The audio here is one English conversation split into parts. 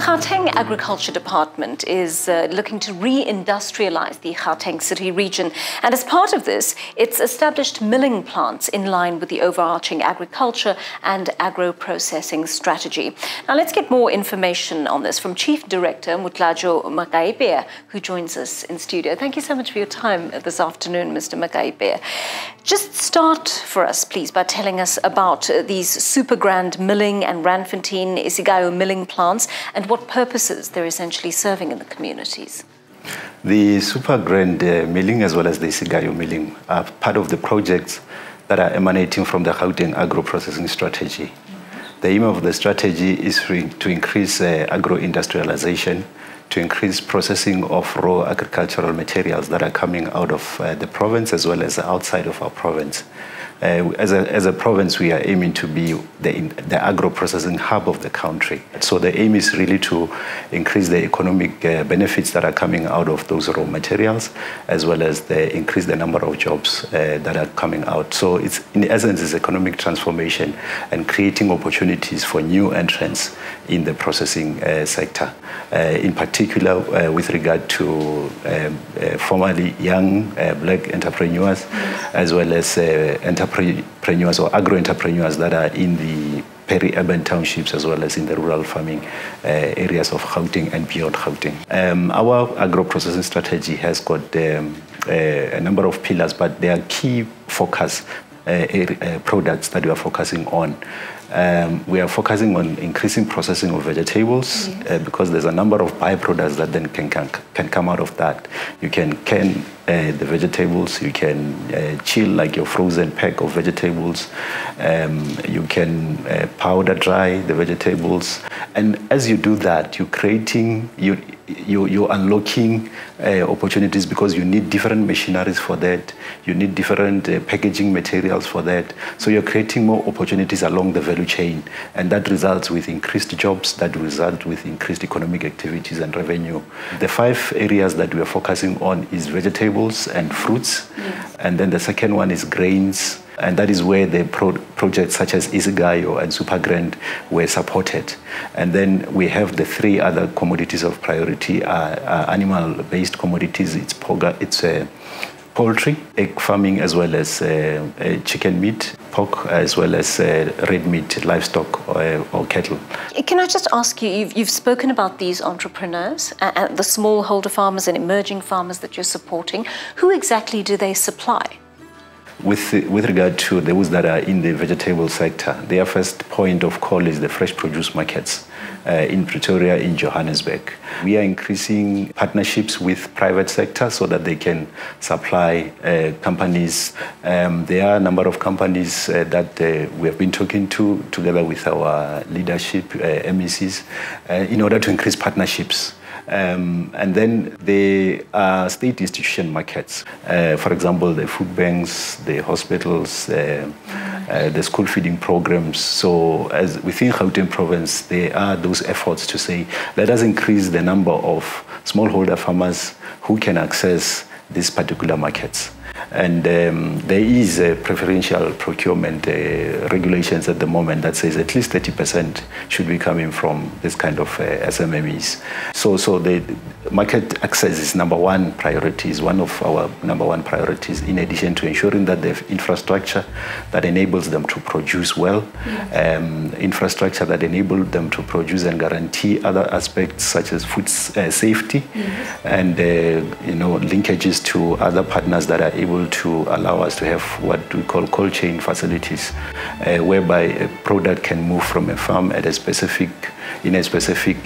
Gauteng Agriculture Department is looking to re-industrialize the Gauteng City Region, and as part of this, it's established milling plants in line with the overarching agriculture and agro-processing strategy. Now let's get more information on this from Chief Director Motlatjo Makaepea, who joins us in studio. Thank you so much for your time this afternoon, Mr. Makaepea. Just start for us, please, by telling us about these super grand milling and Randfontein Isigayo milling plants and what purposes they're essentially serving in the communities. The super grand milling as well as the Isigayo milling are part of the projects that are emanating from the Gauteng Agro-Processing strategy. The aim of the strategy is to increase agro-industrialization, to increase processing of raw agricultural materials that are coming out of the province as well as outside of our province. As a province, we are aiming to be the agro-processing hub of the country. So the aim is really to increase the economic benefits that are coming out of those raw materials, as well as increase the number of jobs that are coming out. So it's, in essence, it's economic transformation and creating opportunities for new entrants in the processing sector. In particular, with regard to formerly young black entrepreneurs, as well as entrepreneurs or agro-entrepreneurs that are in the peri-urban townships as well as in the rural farming areas of Gauteng and beyond Gauteng. Our agro-processing strategy has got a number of pillars, but there are key focus products that we are focusing on. We are focusing on increasing processing of vegetables, because there's a number of byproducts that then can come out of that. You can can the vegetables, you can chill like your frozen pack of vegetables, you can powder dry the vegetables, and as you do that, you're creating, you're unlocking opportunities, because you need different machineries for that, you need different packaging materials for that, so you're creating more opportunities along the value chain, and that results with increased jobs, that result with increased economic activities and revenue. The 5 areas that we are focusing on is vegetables and fruits, and then the second one is grains, and that is where the projects such as Isigayo and Super Grand were supported. And then we have the 3 other commodities of priority, animal-based commodities. It's poultry, egg farming, as well as chicken meat, pork, as well as red meat, livestock or cattle. Can I just ask you, you've spoken about these entrepreneurs, the smallholder farmers and emerging farmers that you're supporting. Who exactly do they supply? With regard to those that are in the vegetable sector, their first point of call is the fresh produce markets in Pretoria, in Johannesburg. We are increasing partnerships with private sector so that they can supply companies. There are a number of companies that we have been talking to together with our leadership, MECs, in order to increase partnerships. And then there are state institution markets. For example, the food banks, the hospitals, the school feeding programs. So as within Gauteng province, there are those efforts to say, let us increase the number of smallholder farmers who can access these particular markets. And there is a preferential procurement regulations at the moment that says at least 30% should be coming from this kind of SMMEs. So the market access is number one priority, is one of our number one priorities, in addition to ensuring that they have infrastructure that enables them to produce well, infrastructure that enables them to produce and guarantee other aspects such as food safety, and linkages to other partners that are able to allow us to have what we call cold chain facilities, whereby a product can move from a farm at in a specific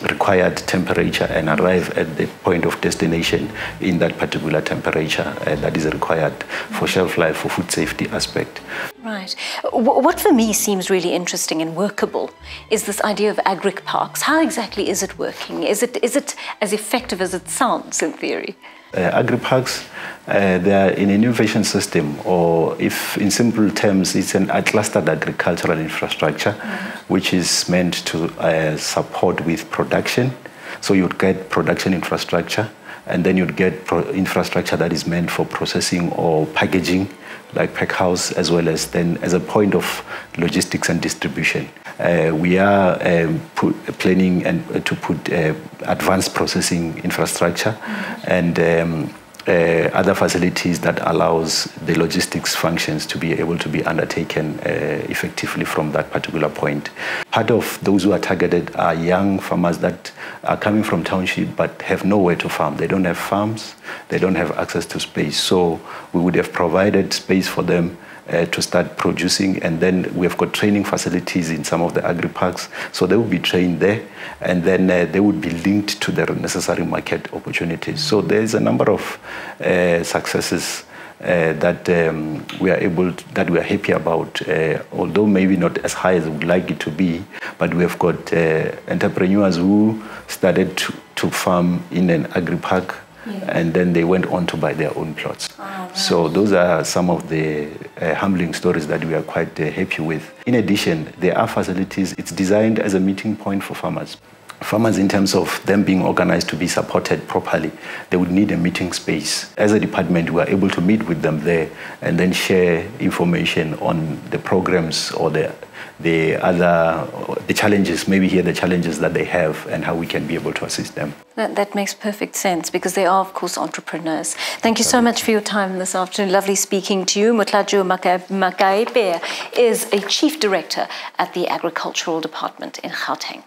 required temperature and arrive at the point of destination in that particular temperature that is required for shelf life, for food safety aspect. Right. What for me seems really interesting and workable is this idea of agric parks. How exactly is it working? Is it as effective as it sounds in theory? Agri-parks, they are an innovation system, or if in simple terms, it's a clustered agricultural infrastructure, which is meant to support with production. So you'd get production infrastructure, and then you'd get infrastructure that is meant for processing or packaging like pack house, as well as then as a point of logistics and distribution. We are planning to put advanced processing infrastructure and other facilities that allows the logistics functions to be able to be undertaken effectively from that particular point. Part of those who are targeted are young farmers that are coming from township but have nowhere to farm. They don't have farms, they don't have access to space. So we would have provided space for them to start producing, and then we have got training facilities in some of the agri-parks, so they will be trained there, and then they would be linked to the necessary market opportunities. So there is a number of successes that we are happy about, although maybe not as high as we would like it to be, but we have got entrepreneurs who started to farm in an agri-park, and then they went on to buy their own plots. Oh, right. So those are some of the humbling stories that we are quite happy with. In addition, there are facilities. It's designed as a meeting point for farmers. Farmers, in terms of them being organized to be supported properly, they would need a meeting space. As a department, we are able to meet with them there and then share information on the programs or the challenges, maybe hear the challenges that they have and how we can be able to assist them. That makes perfect sense, because they are, of course, entrepreneurs. Thank you so much for your time this afternoon. Lovely speaking to you. Motlatjo Makaepea is a Chief Director at the Agricultural Department in Gauteng.